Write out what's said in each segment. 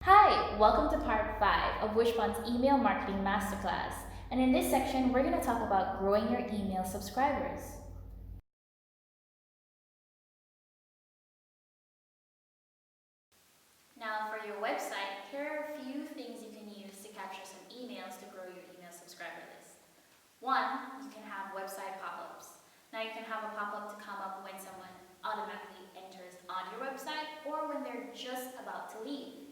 Hi, welcome to part 5 of Wishpond's Email Marketing Masterclass. And in this section, we're going to talk about growing your email subscribers. Now, for your website, here are a few things you can use to capture some emails to grow your email subscriber list. One, you can have website pop-ups. Now, you can have a pop-up to come up when someone automatically enters on your website or when they're just about to leave.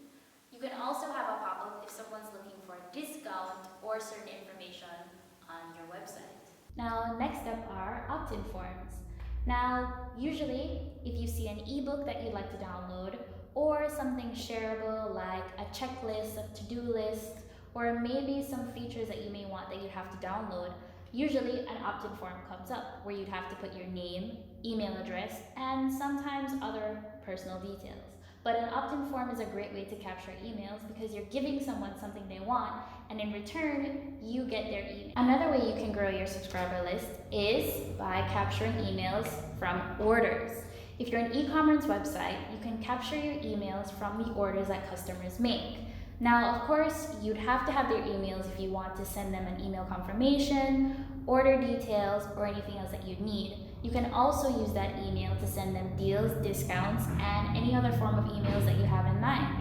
You can also have a pop-up if someone's looking for a discount or certain information on your website. Now, next up are opt-in forms. Now, usually, if you see an ebook that you'd like to download or something shareable like a checklist, a to-do list, or maybe some features that you may want that you'd have to download, usually an opt-in form comes up where you'd have to put your name, email address, and sometimes other personal details. But an opt-in form is a great way to capture emails because you're giving someone something they want, and in return, you get their email. Another way you can grow your subscriber list is by capturing emails from orders. If you're an e-commerce website, you can capture your emails from the orders that customers make. Now, of course, you'd have to have their emails if you want to send them an email confirmation, order details, or anything else that you'd need. You can also use that email to send them deals, discounts, and any other form of emails that you have in mind.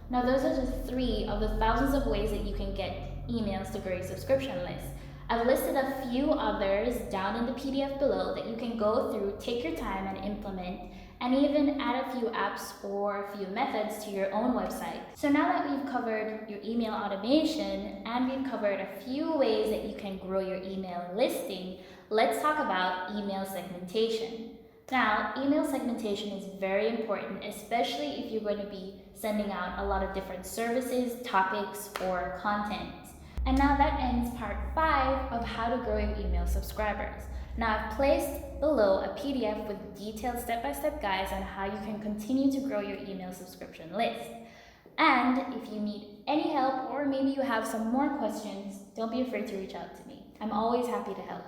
Now, those are just 3 of the thousands of ways that you can get emails to grow your subscription list. I've listed a few others down in the PDF below that you can go through, take your time, and implement, and even add a few apps or a few methods to your own website. So now that we've covered your email automation and we've covered a few ways that you can grow your email listing, let's talk about email segmentation. Now, email segmentation is very important, especially if you're going to be sending out a lot of different services, topics, or content. And now that ends part 5 of how to grow your email subscribers. Now I've placed below a PDF with detailed step-by-step guides on how you can continue to grow your email subscription list. And if you need any help or maybe you have some more questions, don't be afraid to reach out to me. I'm always happy to help.